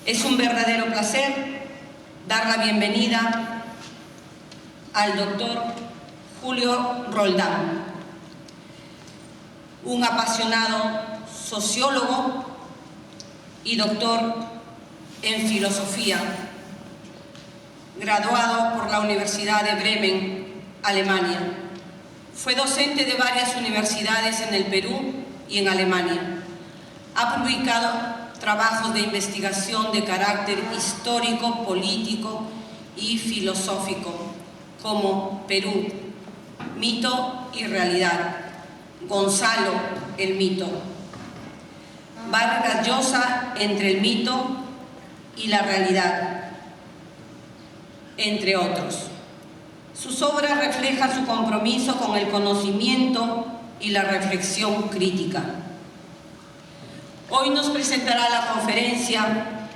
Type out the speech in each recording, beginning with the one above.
Es un verdadero placer dar la bienvenida al doctor Julio Roldán, un apasionado sociólogo y doctor en filosofía, graduado por la Universidad de Bremen, Alemania. Fue docente de varias universidades en el Perú y en Alemania. Ha publicado trabajos de investigación de carácter histórico, político y filosófico, como Perú, mito y realidad, Gonzalo, el mito, Vargas Llosa, entre el mito y la realidad, entre otros. Sus obras reflejan su compromiso con el conocimiento y la reflexión crítica. Hoy nos presentará la conferencia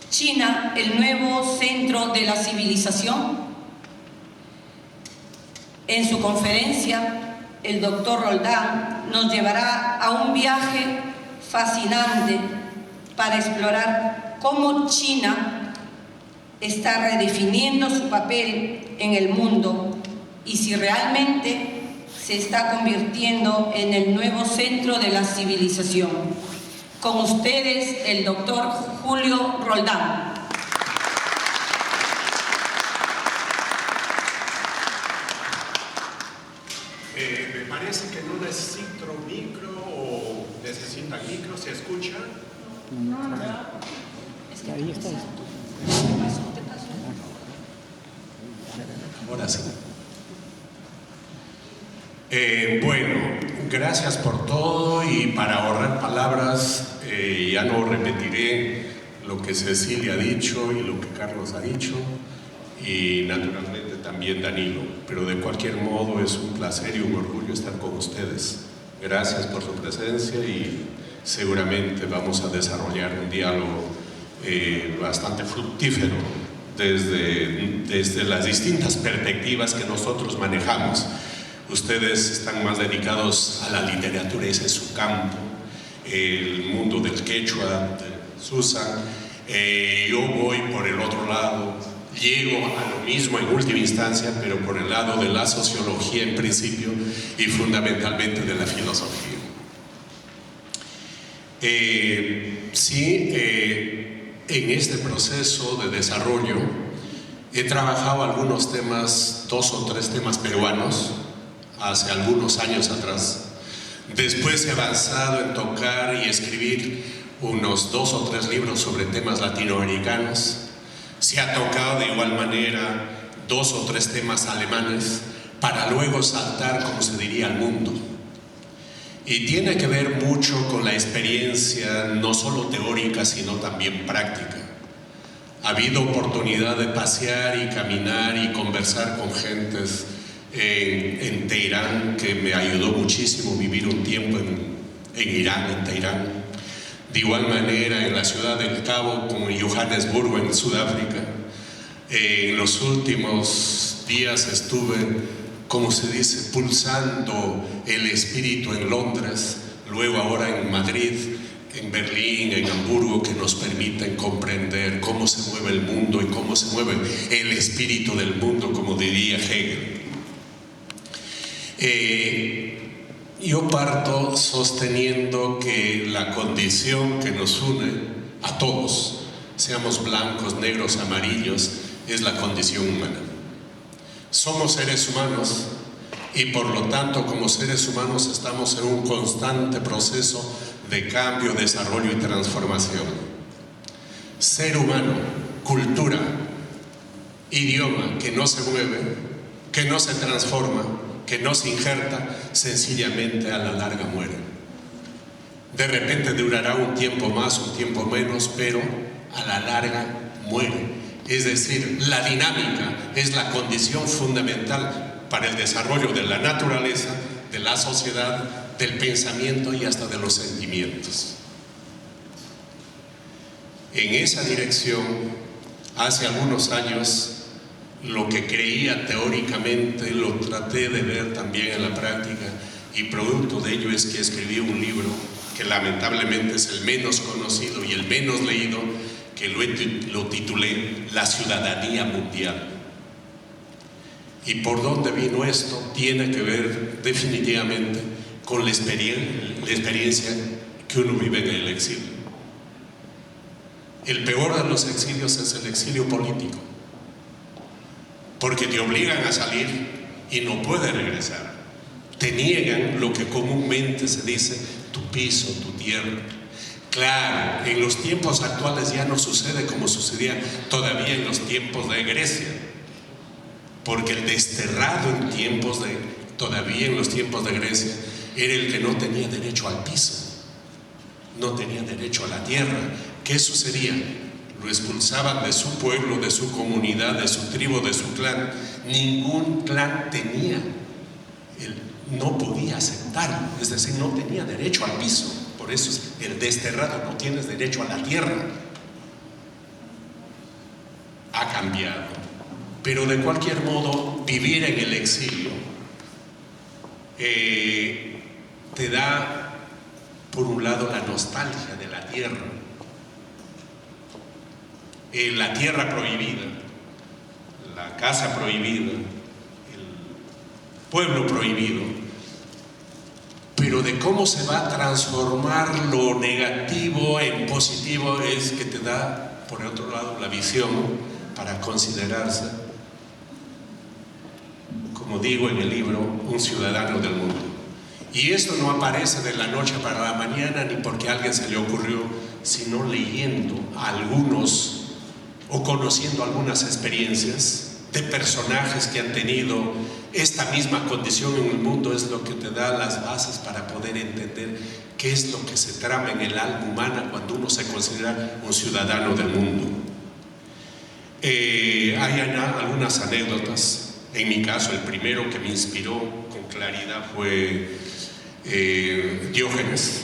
China, el nuevo centro de la civilización. En su conferencia, el doctor Roldán nos llevará a un viaje fascinante para explorar cómo China está redefiniendo su papel en el mundo y si realmente se está convirtiendo en el nuevo centro de la civilización. Con ustedes, el doctor Julio Roldán. Me parece que no necesito micro o necesitan micro, ¿se escucha? No. Es que ahí está. Te paso. Ahora sí. Bueno, gracias por todo y para ahorrar palabras ya no repetiré lo que Cecilia ha dicho y lo que Carlos ha dicho y naturalmente también Danilo, pero de cualquier modo es un placer y un orgullo estar con ustedes. Gracias por su presencia y seguramente vamos a desarrollar un diálogo bastante fructífero desde las distintas perspectivas que nosotros manejamos. Ustedes están más dedicados a la literatura, ese es su campo, el mundo del quechua, de Susan. Yo voy por el otro lado, llego a lo mismo en última instancia, pero por el lado de la sociología en principio y fundamentalmente de la filosofía. En este proceso de desarrollo he trabajado algunos temas, 2 o 3 temas peruanos, hace algunos años atrás. Después he avanzado en tocar y escribir unos 2 o 3 libros sobre temas latinoamericanos. Se ha tocado de igual manera 2 o 3 temas alemanes para luego saltar, como se diría, al mundo. Y tiene que ver mucho con la experiencia, no solo teórica, sino también práctica. Ha habido oportunidad de pasear y caminar y conversar con gentes en Teherán, que me ayudó muchísimo vivir un tiempo en Irán, en Teherán. De igual manera en la ciudad del Cabo, como en Johannesburgo, en Sudáfrica. En los últimos días estuve, como se dice, pulsando el espíritu en Londres, luego ahora en Madrid, en Berlín, en Hamburgo, que nos permiten comprender cómo se mueve el mundo y cómo se mueve el espíritu del mundo, como diría Hegel. Yo parto sosteniendo que la condición que nos une a todos, seamos blancos, negros, amarillos, es la condición humana. Somos seres humanos y por lo tanto como seres humanos estamos en un constante proceso de cambio, desarrollo y transformación. Ser humano, cultura, idioma que no se mueve, que no se transforma, que no se injerta, sencillamente a la larga muere. De repente durará un tiempo más, un tiempo menos, pero a la larga muere. Es decir, la dinámica es la condición fundamental para el desarrollo de la naturaleza, de la sociedad, del pensamiento y hasta de los sentimientos. En esa dirección, hace algunos años, lo que creía teóricamente lo traté de ver también en la práctica y producto de ello es que escribí un libro que lamentablemente es el menos conocido y el menos leído, que lo titulé La ciudadanía mundial. ¿Y por dónde vino esto? Tiene que ver definitivamente con la experiencia que uno vive en el exilio. El peor de los exilios es el exilio político, porque te obligan a salir y no puedes regresar. Te niegan lo que comúnmente se dice, tu piso, tu tierra. Claro, en los tiempos actuales ya no sucede como sucedía todavía en los tiempos de Grecia, porque el desterrado todavía en los tiempos de Grecia era el que no tenía derecho al piso, no tenía derecho a la tierra. ¿Qué sucedía? Lo expulsaban de su pueblo, de su comunidad, de su tribu, de su clan. Ningún clan tenía, no podía aceptarlo, es decir, no tenía derecho al piso. Por eso es el desterrado, no tienes derecho a la tierra. Ha cambiado, pero de cualquier modo vivir en el exilio te da, por un lado, la nostalgia de la tierra, la tierra prohibida, la casa prohibida, el pueblo prohibido, pero de cómo se va a transformar lo negativo en positivo es que te da, por otro lado, la visión para considerarse, como digo en el libro, un ciudadano del mundo. Y esto no aparece de la noche para la mañana ni porque a alguien se le ocurrió, sino leyendo algunos o conociendo algunas experiencias de personajes que han tenido esta misma condición en el mundo. Es lo que te da las bases para poder entender qué es lo que se trama en el alma humana cuando uno se considera un ciudadano del mundo. Hay algunas anécdotas. En mi caso, el primero que me inspiró con claridad fue Diógenes.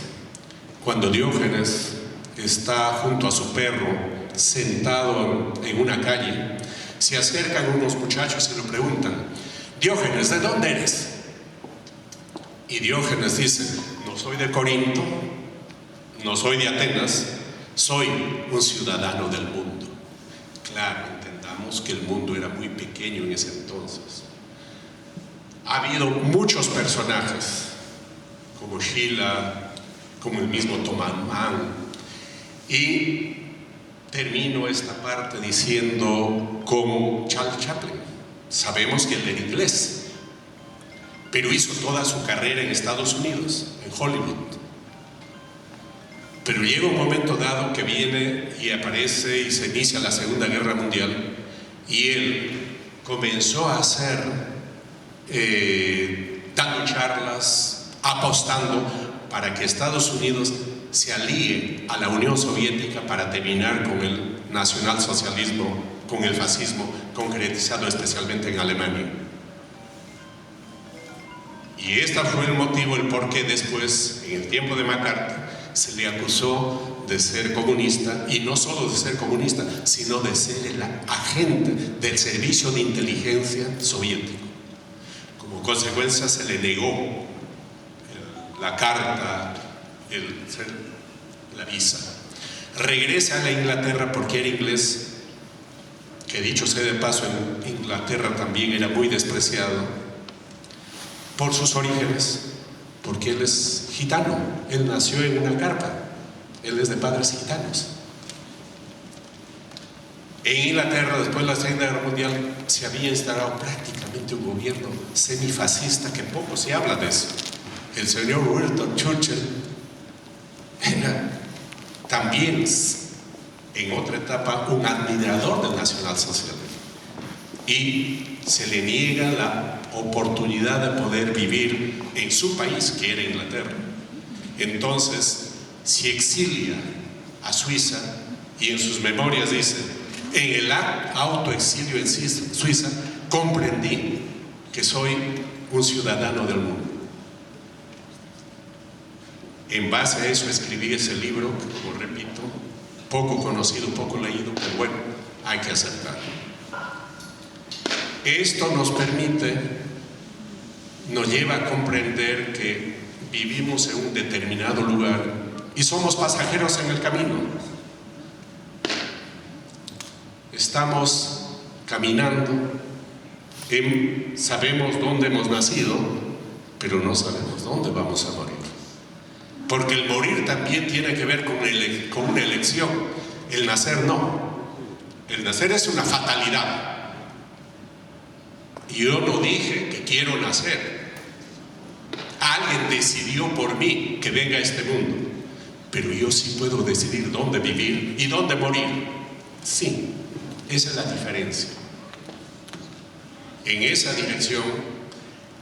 Cuando Diógenes está junto a su perro sentado en una calle, se acercan unos muchachos y le preguntan: Diógenes, ¿de dónde eres? Y Diógenes dice: no soy de Corinto, no soy de Atenas, soy un ciudadano del mundo. Claro, entendamos que el mundo era muy pequeño en ese entonces. Ha habido muchos personajes, como Schiller, como el mismo Thomas Mann, y termino esta parte diciendo como Charles Chaplin. Sabemos que él era inglés, pero hizo toda su carrera en Estados Unidos, en Hollywood. Pero llega un momento dado que viene y aparece y se inicia la Segunda Guerra Mundial, y él comenzó a hacer, dando charlas, apostando para que Estados Unidos se alíe a la Unión Soviética para terminar con el nacionalsocialismo, con el fascismo, concretizado especialmente en Alemania. Y este fue el motivo, el por qué después, en el tiempo de McCarthy, se le acusó de ser comunista, y no solo de ser comunista, sino de ser el agente del servicio de inteligencia soviético. Como consecuencia se le negó la carta, la visa. Regresa a la Inglaterra porque era inglés, que dicho sea de paso, en Inglaterra también era muy despreciado por sus orígenes, porque él es gitano, él nació en una carpa, él es de padres gitanos. En Inglaterra, después de la Segunda Guerra Mundial, se había instalado prácticamente un gobierno semifascista, que poco se habla de eso. El señor Winston Churchill era también, en otra etapa, un admirador del nacionalsocialismo, y se le niega la oportunidad de poder vivir en su país, que era Inglaterra. Entonces se exilia a Suiza, y en sus memorias dice: en el autoexilio en Suiza comprendí que soy un ciudadano del mundo. En base a eso escribí ese libro, que, como repito, poco conocido, poco leído, pero bueno, hay que aceptarlo. Esto nos permite, nos lleva a comprender que vivimos en un determinado lugar y somos pasajeros en el camino. estamos caminando, sabemos dónde hemos nacido, pero no sabemos dónde vamos a morir. Porque el morir también tiene que ver con una elección, el nacer no. El nacer es una fatalidad. Yo no dije que quiero nacer. Alguien decidió por mí que venga a este mundo, pero yo sí puedo decidir dónde vivir y dónde morir. Sí, esa es la diferencia. En esa dirección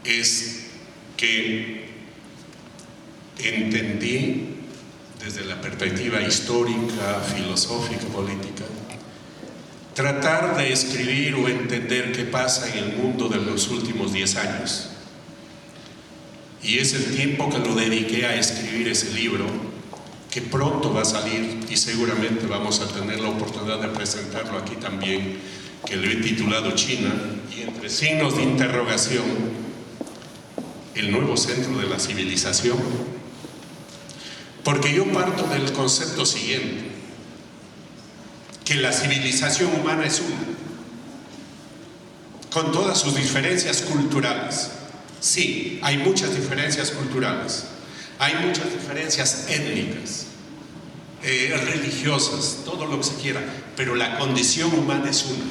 es que entendí desde la perspectiva histórica, filosófica, política, tratar de escribir o entender qué pasa en el mundo de los últimos 10 años. Y es el tiempo que lo dediqué a escribir ese libro, que pronto va a salir y seguramente vamos a tener la oportunidad de presentarlo aquí también, que lo he titulado China, y entre signos de interrogación, el nuevo centro de la civilización. Porque yo parto del concepto siguiente, que la civilización humana es una, con todas sus diferencias culturales. Sí, hay muchas diferencias culturales, hay muchas diferencias étnicas, religiosas, todo lo que se quiera, pero la condición humana es una.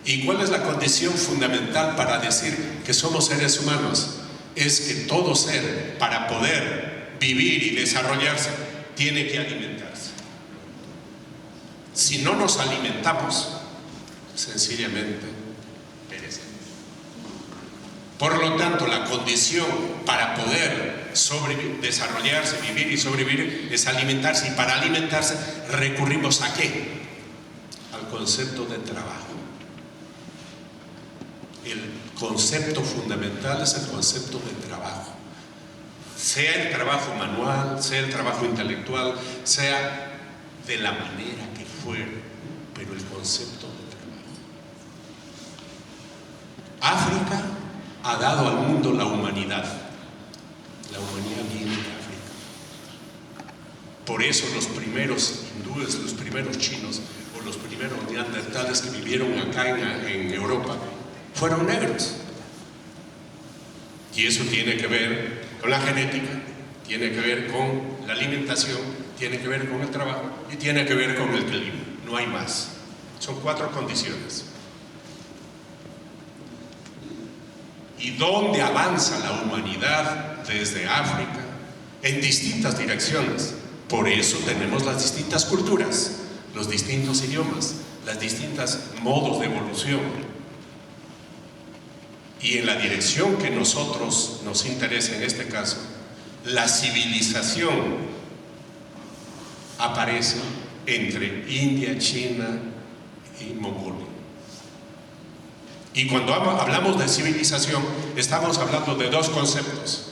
¿Y cuál es la condición fundamental para decir que somos seres humanos? Es que todo ser, para poder vivir y desarrollarse, tiene que alimentarse. Si no nos alimentamos, sencillamente perecemos. Por lo tanto, la condición para poder desarrollarse, vivir y sobrevivir es alimentarse. Y para alimentarse recurrimos ¿a qué? Al concepto de trabajo. El concepto fundamental es el concepto de trabajo. Sea el trabajo manual, sea el trabajo intelectual, sea de la manera que fuera, pero el concepto de trabajo. África ha dado al mundo la humanidad. La humanidad viene de África. Por eso los primeros hindúes, los primeros chinos o los primeros neandertales que vivieron acá en Europa fueron negros. Y eso tiene que ver con la genética, tiene que ver con la alimentación, tiene que ver con el trabajo y tiene que ver con el clima. No hay más. Son 4 condiciones. ¿Y dónde avanza la humanidad desde África? En distintas direcciones. Por eso tenemos las distintas culturas, los distintos idiomas, las distintas modos de evolución. Y en la dirección que nosotros nos interesa en este caso, la civilización aparece entre India, China y Mongolia. Y cuando hablamos de civilización, estamos hablando de 2 conceptos,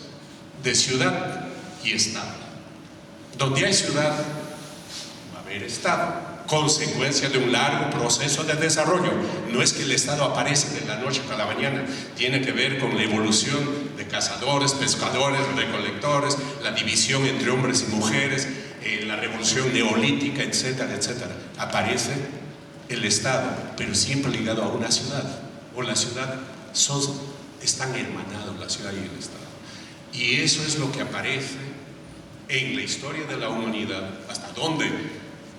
de ciudad y estado. Donde hay ciudad, va a haber estado, consecuencia de un largo proceso de desarrollo. No es que el estado aparece de la noche a la mañana, tiene que ver con la evolución de cazadores, pescadores, recolectores, la división entre hombres y mujeres, la revolución neolítica, etcétera, etcétera. Aparece el estado, pero siempre ligado a una ciudad. O la ciudad, están hermanados la ciudad y el estado. Y eso es lo que aparece en la historia de la humanidad, hasta donde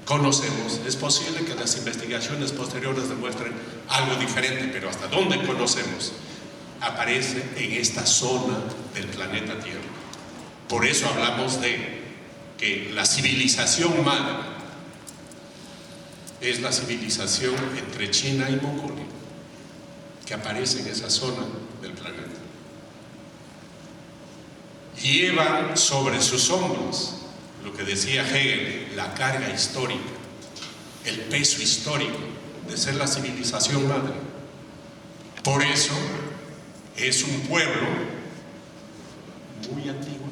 conocemos. Es posible que las investigaciones posteriores demuestren algo diferente, pero hasta donde conocemos, aparece en esta zona del planeta Tierra. Por eso hablamos de que la civilización madre es la civilización entre China y Mongolia, que aparece en esa zona del planeta. Llevan sobre sus hombros, lo que decía Hegel, la carga histórica, el peso histórico de ser la civilización madre. Por eso es un pueblo muy antiguo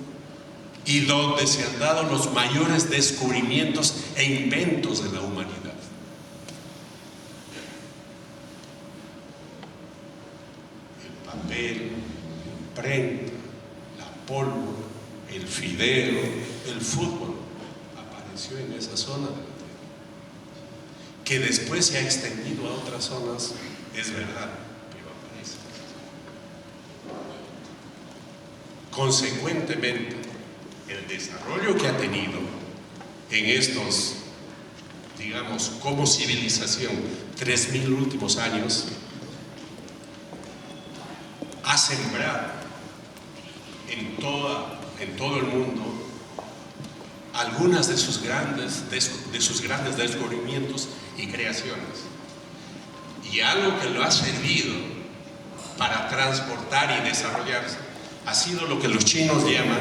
y donde se han dado los mayores descubrimientos e inventos de la humanidad. Papel, imprenta, la pólvora, el fideo, el fútbol, apareció en esa zona de la Tierra. Que después se ha extendido a otras zonas, es verdad, pero aparece. Consecuentemente, el desarrollo que ha tenido en estos, digamos, como civilización, 3000 últimos años, ha sembrado en todo el mundo algunas de sus grandes descubrimientos y creaciones. Y algo que lo ha servido para transportar y desarrollarse ha sido lo que los chinos llaman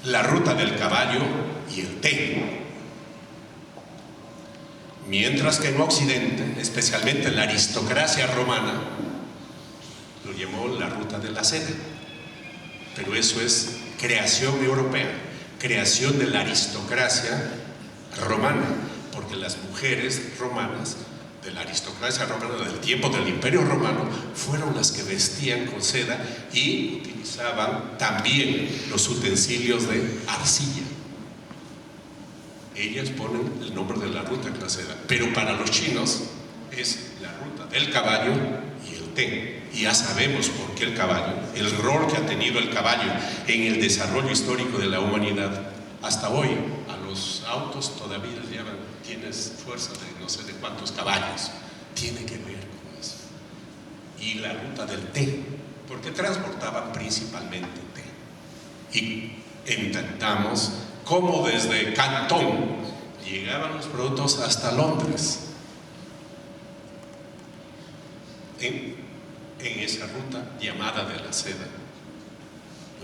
la ruta del caballo y el té. Mientras que en Occidente, especialmente la aristocracia romana, lo llamó la ruta de la seda. Pero eso es creación europea, creación de la aristocracia romana, porque las mujeres romanas, de la aristocracia romana del tiempo del Imperio Romano, fueron las que vestían con seda y utilizaban también los utensilios de arcilla. Ellas ponen el nombre de la ruta de la seda, pero para los chinos es la ruta del caballo y el té. Y ya sabemos por qué el caballo, el rol que ha tenido el caballo en el desarrollo histórico de la humanidad. Hasta hoy a los autos todavía les llaman, tienes fuerza de no sé de cuántos caballos. Tiene que ver con eso. Y la ruta del té, porque transportaban principalmente té. Y intentamos cómo desde Cantón llegaban los productos hasta Londres. En esa ruta llamada de la seda,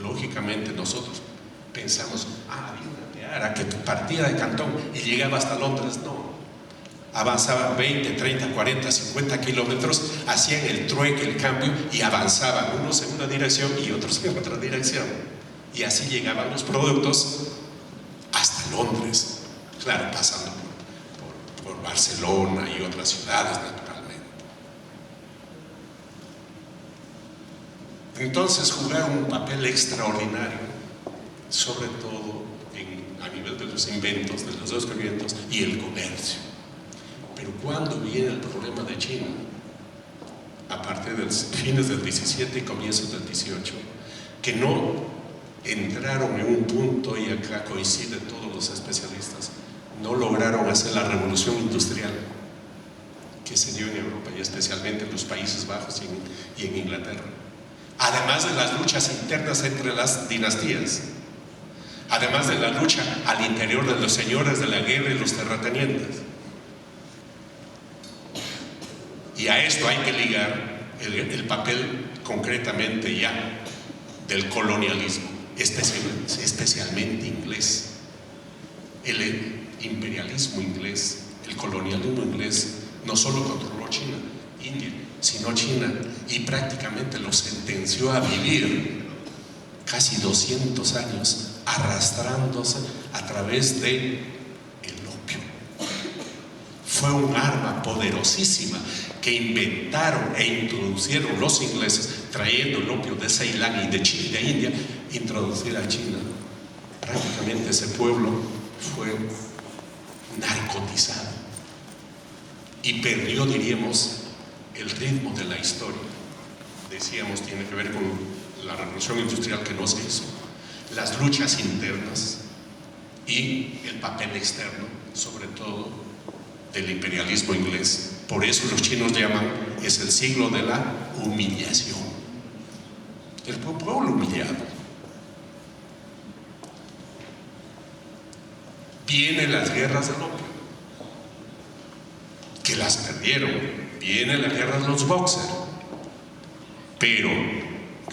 lógicamente nosotros pensamos, había una teara que partía de Cantón y llegaba hasta Londres. No, avanzaban 20, 30, 40, 50 kilómetros, hacían el trueque, el cambio, y avanzaban unos en una dirección y otros en otra dirección, y así llegaban los productos hasta Londres, claro, pasando por Barcelona y otras ciudades, naturalmente. Entonces jugaron un papel extraordinario, sobre todo a nivel de los inventos, de los descubrimientos y el comercio. Pero cuando viene el problema de China, a partir de los fines del 17 y comienzos del 18, que no entraron en un punto, y acá coinciden todos los especialistas, no lograron hacer la revolución industrial que se dio en Europa y especialmente en los Países Bajos y en Inglaterra. Además de las luchas internas entre las dinastías, además de la lucha al interior de los señores de la guerra y los terratenientes. Y a esto hay que ligar el papel concretamente ya del colonialismo, especialmente inglés. El imperialismo inglés, el colonialismo inglés, no solo controló China, India, sino China, y prácticamente lo sentenció a vivir casi 200 años arrastrándose a través de el opio. Fue un arma poderosísima que inventaron e introducieron los ingleses, trayendo el opio de Ceilán y de India, introducir a China. Prácticamente ese pueblo fue narcotizado y perdió, diríamos, el ritmo de la historia. Decíamos, tiene que ver con la revolución industrial que no se hizo, las luchas internas y el papel externo, sobre todo del imperialismo inglés. Por eso los chinos llaman, es el siglo de la humillación. El pueblo humillado. Vienen las guerras del opio, que las perdieron. Viene la guerra de los Boxer, pero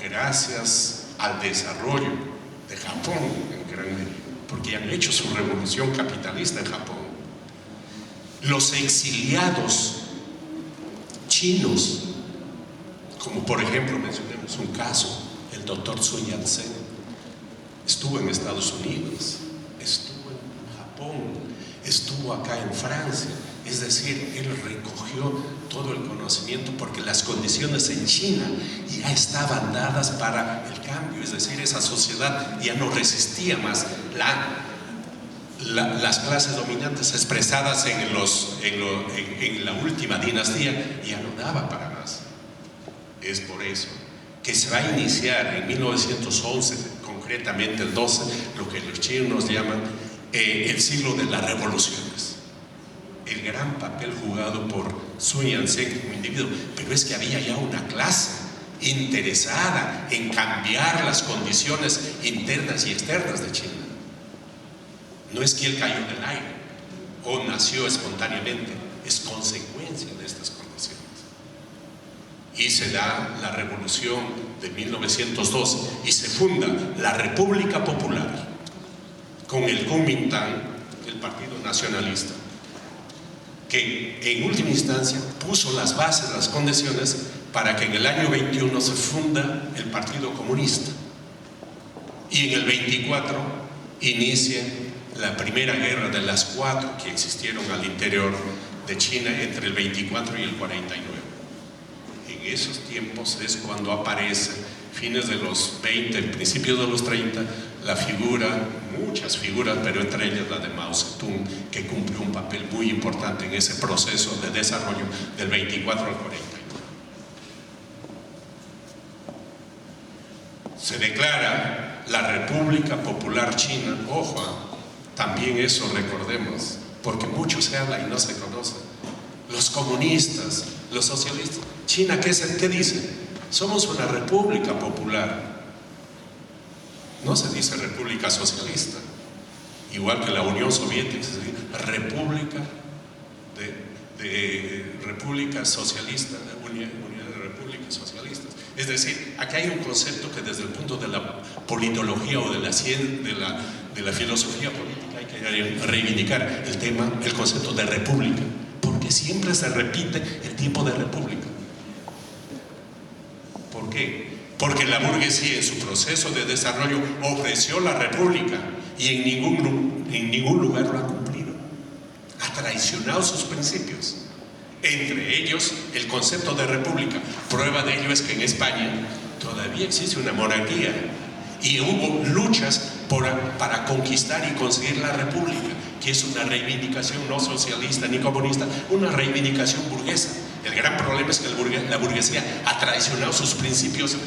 gracias al desarrollo de Japón en gran medida, porque han hecho su revolución capitalista en Japón, los exiliados chinos, como por ejemplo mencionemos un caso, el doctor Sun Yat-sen, estuvo en Estados Unidos, estuvo en Japón, estuvo acá en Francia. Es decir, él recogió todo el conocimiento porque las condiciones en China ya estaban dadas para el cambio. Es decir, esa sociedad ya no resistía más las clases dominantes expresadas en la última dinastía ya no daba para más. Es por eso que se va a iniciar en 1911, concretamente el 12, lo que los chinos llaman el siglo de las revoluciones. El gran papel jugado por Sun Yat-sen como individuo, pero es que había ya una clase interesada en cambiar las condiciones internas y externas de China. No es que él cayó del aire o nació espontáneamente, es consecuencia de estas condiciones. Y se da la revolución de 1912 y se funda la República Popular con el Kuomintang, el Partido Nacionalista, que en última instancia puso las bases, las condiciones para que en el año 21 se funda el Partido Comunista y en el 24 inicie la primera guerra de las 4 que existieron al interior de China entre el 24 y el 49. En esos tiempos es cuando aparece, fines de los 20, principios de los 30, la figura, muchas figuras, pero entre ellas la de Mao Zedong, que cumplió un papel muy importante en ese proceso de desarrollo del 24 al 49. Se declara la República Popular China. Ojo, también eso recordemos, porque mucho se habla y no se conoce. Los comunistas, los socialistas. China, ¿qué dice? Somos una república popular. No se dice república socialista. Igual que la Unión Soviética, se dice república de república socialista, Unión de repúblicas socialistas. Es decir, aquí hay un concepto que desde el punto de la politología o de la ciencia, de la filosofía política hay que reivindicar el concepto de república, porque siempre se repite el tipo de república. ¿Por qué? Porque la burguesía en su proceso de desarrollo ofreció la república y en ningún lugar lo ha cumplido. Ha traicionado sus principios. Entre ellos, el concepto de república. Prueba de ello es que en España todavía existe una monarquía y hubo luchas para conquistar y conseguir la república, que es una reivindicación no socialista ni comunista, una reivindicación burguesa. El gran problema es que la burguesía ha traicionado sus principios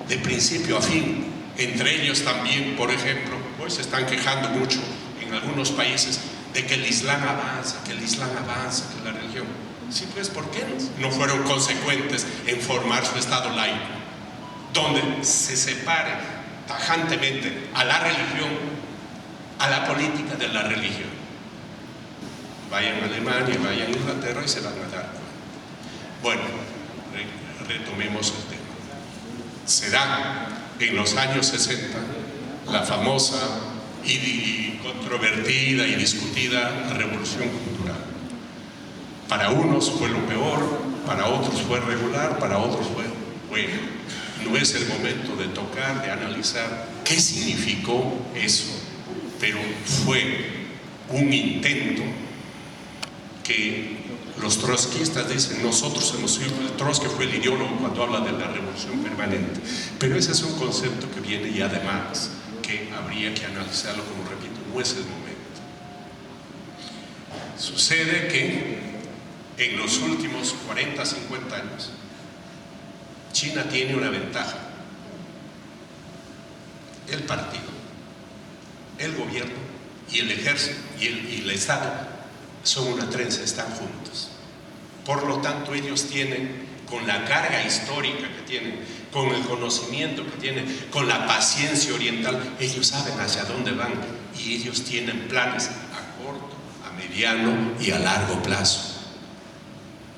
de principio a fin. Entre ellos también, por ejemplo, hoy se están quejando mucho en algunos países de que el Islam avanza, que la religión. Sí, pues, ¿por qué no fueron consecuentes en formar su Estado laico, donde se separe tajantemente a la religión, a la política de la religión? Vayan a Alemania, vayan a Inglaterra y se van a dar cuenta. Bueno, retomemos el tema. Se da en los años 60 la famosa y controvertida y discutida revolución cultural. Para unos fue lo peor, para otros fue regular, para otros fue bueno. No es el momento de tocar, de analizar qué significó eso, pero fue un intento que los trotskistas dicen, nosotros hemos sido, el Trotsky fue el ideólogo cuando habla de la revolución permanente, pero ese es un concepto que viene ya de Marx, que habría que analizarlo, como repito, no es el momento. Sucede que en los últimos 40, 50 años, China tiene una ventaja. El partido, el gobierno y el ejército y el Estado son una trenza, están juntos. Por lo tanto, ellos tienen, con la carga histórica que tienen, con el conocimiento que tienen, con la paciencia oriental, ellos saben hacia dónde van y ellos tienen planes a corto, a mediano y a largo plazo.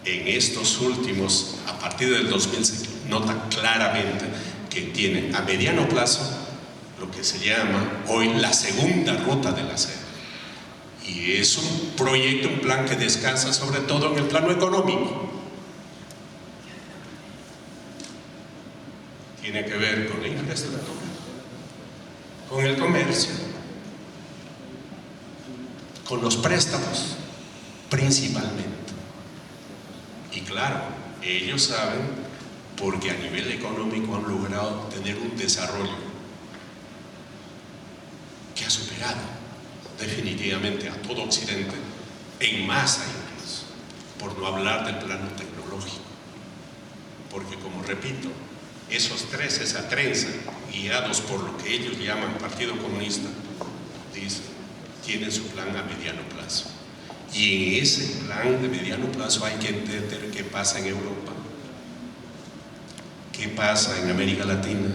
En estos últimos, a partir del 2006, notan claramente que tienen a mediano plazo lo que se llama hoy la segunda ruta de la seda. Y es un proyecto, un plan que descansa sobre todo en el plano económico. Tiene que ver con la infraestructura, con el comercio, con los préstamos, principalmente. Y claro, ellos saben, porque a nivel económico han logrado tener un desarrollo que ha superado definitivamente a todo Occidente, en masa incluso, por no hablar del plano tecnológico. Porque, como repito, esos tres, esa trenza, guiados por lo que ellos llaman Partido Comunista, dicen, tienen su plan a mediano plazo. Y en ese plan de mediano plazo hay que entender qué pasa en Europa, qué pasa en América Latina,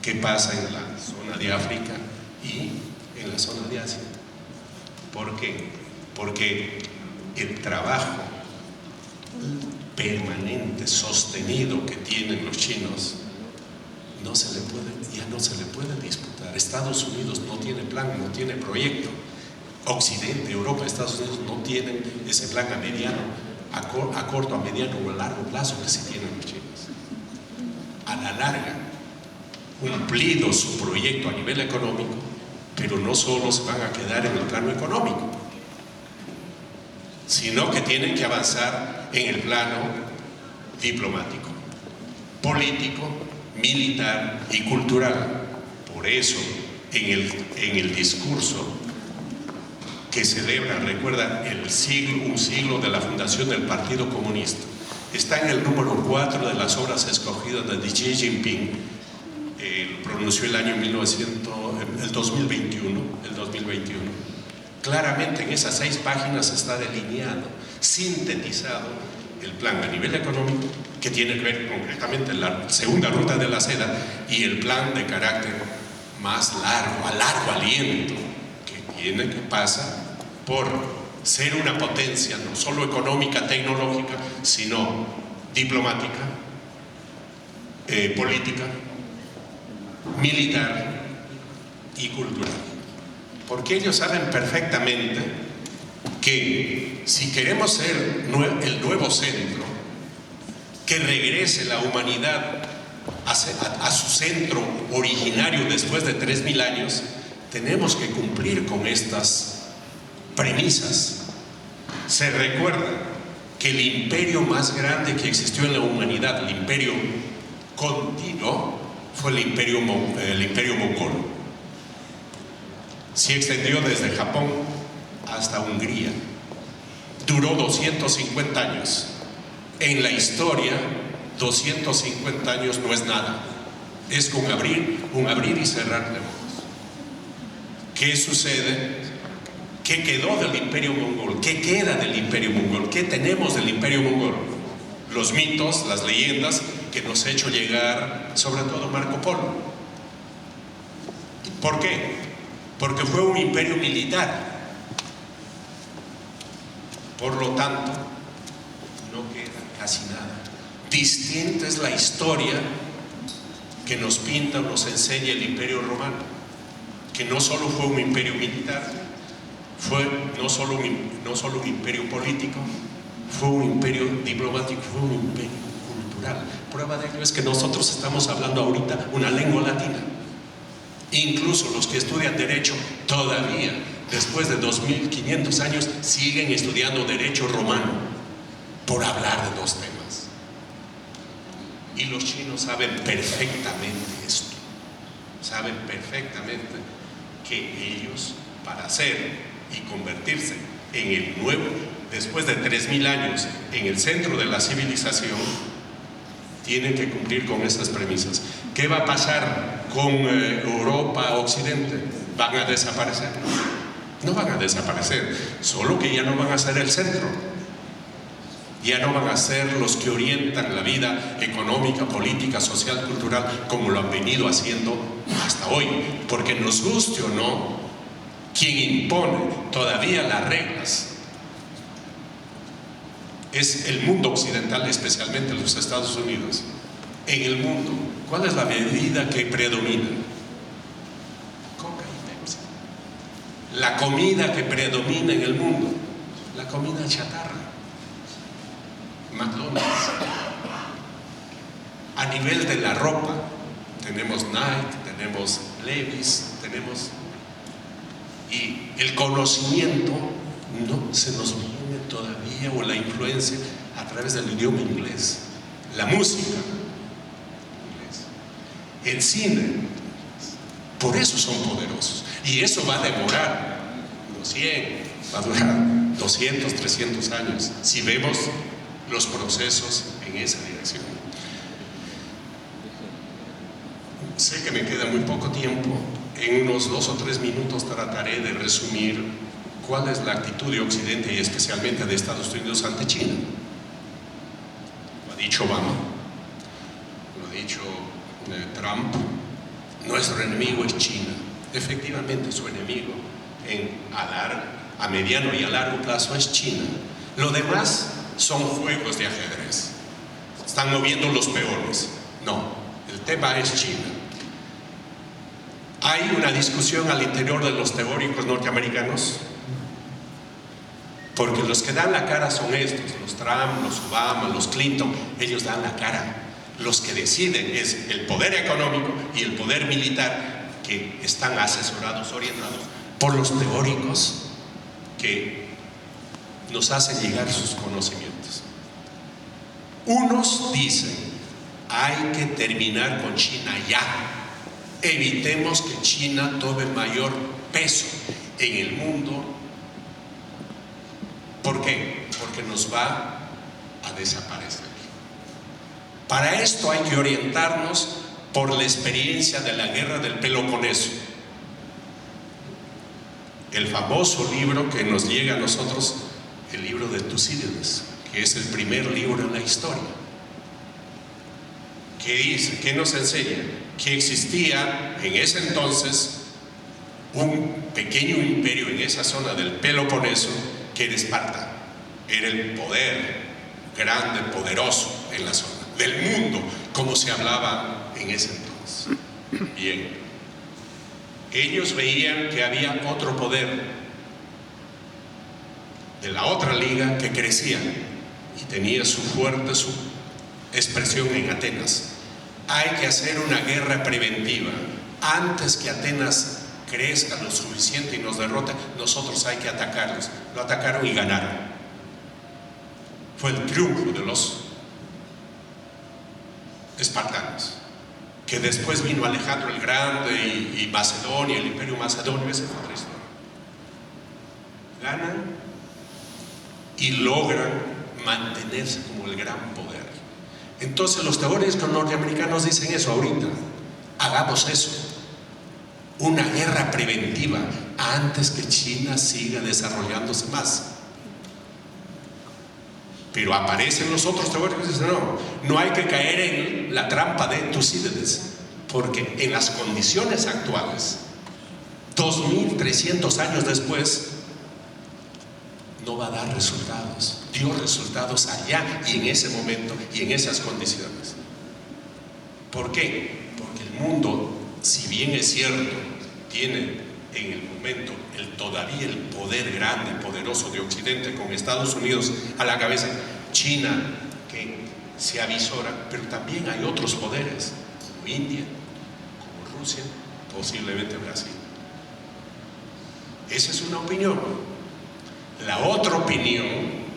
qué pasa en la zona de África y en la zona de Asia. ¿Por qué? Porque el trabajo permanente, sostenido que tienen los chinos, ya no se le puede disputar. Estados Unidos no tiene plan, no tiene proyecto. Occidente, Europa, Estados Unidos no tienen ese plan a mediano, a corto, a mediano o a largo plazo que sí tienen los chinos. A la larga, cumplido su proyecto a nivel económico, pero no solo se van a quedar en el plano económico, sino que tienen que avanzar en el plano diplomático, político, militar y cultural. Por eso, en el discurso que celebra, recuerda, un siglo de la fundación del Partido Comunista, está en el número 4 de las obras escogidas de Xi Jinping. Pronunció el año 2021. Claramente en esas 6 páginas está delineado, sintetizado el plan a nivel económico, que tiene que ver concretamente la segunda ruta de la seda, y el plan de carácter más largo, a largo aliento, que pasa por ser una potencia no solo económica, tecnológica, sino diplomática, política, militar y cultural. Porque ellos saben perfectamente que si queremos ser el nuevo centro, que regrese la humanidad a su centro originario después de 3000 años, tenemos que cumplir con estas premisas. Se recuerda que el imperio más grande que existió en la humanidad, el imperio continuo, fue el imperio mongol. Se extendió desde Japón hasta Hungría. Duró 250 años. En la historia, 250 años no es nada. Es un abrir y cerrar de ojos. ¿Qué sucede? ¿Qué quedó del imperio mongol? ¿Qué queda del imperio mongol? ¿Qué tenemos del imperio mongol? Los mitos, las leyendas que nos ha hecho llegar, sobre todo Marco Polo. ¿Por qué? Porque fue un imperio militar. Por lo tanto, no queda casi nada. Distinta es la historia que nos pinta, nos enseña el imperio romano, que no solo fue un imperio militar, fue no solo un imperio político, fue un imperio diplomático, fue un imperio cultural. Prueba de ello es que nosotros estamos hablando ahorita una lengua latina. Incluso los que estudian derecho todavía, después de 2500 años, siguen estudiando derecho romano, por hablar de 2 temas. Y los chinos saben perfectamente esto. Saben perfectamente que ellos, para ser y convertirse en el nuevo, después de 3000 años, en el centro de la civilización, tienen que cumplir con esas premisas. ¿Qué va a pasar con Europa, Occidente? ¿Van a desaparecer? No van a desaparecer, solo que ya no van a ser el centro. Ya no van a ser los que orientan la vida económica, política, social, cultural, como lo han venido haciendo hasta hoy. Porque nos guste o no, quien impone todavía las reglas es el mundo occidental, especialmente los Estados Unidos. En el mundo, ¿cuál es la bebida que predomina? Coca y Pepsi. La comida que predomina en el mundo, la comida chatarra. McDonald's. A nivel de la ropa, tenemos Nike, tenemos Levi's, y el conocimiento no se nos viene todavía, o la influencia, a través del idioma inglés. La música, inglés. El cine. Por eso son poderosos. Y eso va a demorar unos 100, va a durar 200, 300 años, si vemos los procesos en esa dirección. Sé que me queda muy poco tiempo. En unos 2 o 3 minutos trataré de resumir cuál es la actitud de Occidente y especialmente de Estados Unidos ante China. Lo ha dicho Obama, lo ha dicho Trump. Nuestro enemigo es China. Efectivamente, su enemigo a mediano y a largo plazo es China. Lo demás son juegos de ajedrez. Están moviendo los peones. No, el tema es China. Hay una discusión al interior de los teóricos norteamericanos, porque los que dan la cara son estos, los Trump, los Obama, los Clinton. Ellos dan la cara. Los que deciden es el poder económico y el poder militar, que están asesorados, orientados por los teóricos que nos hacen llegar sus conocimientos. Unos dicen, hay que terminar con China ya. Evitemos que China tome mayor peso en el mundo. ¿Por qué? Porque nos va a desaparecer. Para esto hay que orientarnos por la experiencia de la guerra del Peloponeso. El famoso libro que nos llega a nosotros, el libro de Tucídides, que es el primer libro en la historia. ¿Qué dice? ¿Qué nos enseña? Que existía en ese entonces un pequeño imperio en esa zona del Peloponeso, que era Esparta. Era el poder grande, poderoso en la zona, del mundo, como se hablaba en ese entonces. Bien, ellos veían que había otro poder de la otra liga que crecía y tenía su fuerte expresión en Atenas. Hay que hacer una guerra preventiva. Antes que Atenas crezca lo suficiente y nos derrote, nosotros hay que atacarlos. Lo atacaron y ganaron. Fue el triunfo de los espartanos, que después vino Alejandro el Grande y Macedonia, el imperio macedonio. Esa es otra historia. Ganan y logran mantenerse como el gran poder. Entonces los teóricos norteamericanos dicen eso ahorita. Hagamos eso, una guerra preventiva antes que China siga desarrollándose más. Pero aparecen los otros teóricos y dicen, no hay que caer en la trampa de Tucídides, porque en las condiciones actuales, 2300 años después, no va a dar resultados. Dio resultados allá y en ese momento y en esas condiciones. ¿Por qué? Porque el mundo, si bien es cierto, tiene en el momento todavía el poder grande, poderoso de Occidente, con Estados Unidos a la cabeza, China que se avisora, pero también hay otros poderes, como India, como Rusia, posiblemente Brasil. Esa es una opinión. La otra opinión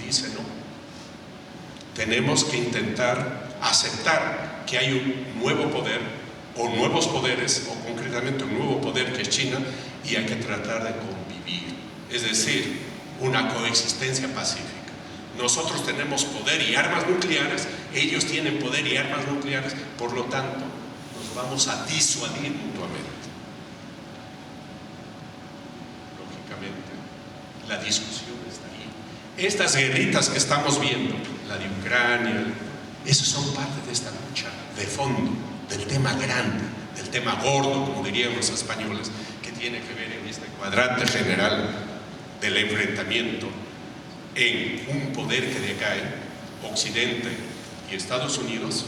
dice no. Tenemos que intentar aceptar que hay un nuevo poder o nuevos poderes, o concretamente un nuevo poder que es China, y hay que tratar de convivir, es decir, una coexistencia pacífica. Nosotros tenemos poder y armas nucleares, ellos tienen poder y armas nucleares, por lo tanto, nos vamos a disuadir mutuamente. Lógicamente, la discusión está ahí. Estas guerritas que estamos viendo, la de Ucrania, esas son parte de esta lucha de fondo, del tema grande, del tema gordo, como dirían los españoles, que tiene que ver en este cuadrante general del enfrentamiento en un poder que decae, Occidente y Estados Unidos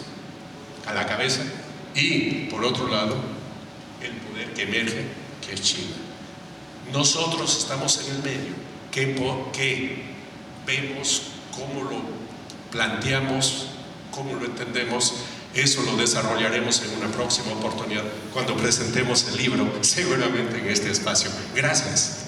a la cabeza, y por otro lado el poder que emerge, que es China. Nosotros estamos en el medio. ¿Qué vemos? ¿Cómo lo planteamos? ¿Cómo lo entendemos? Eso lo desarrollaremos en una próxima oportunidad cuando presentemos el libro, seguramente en este espacio. Gracias.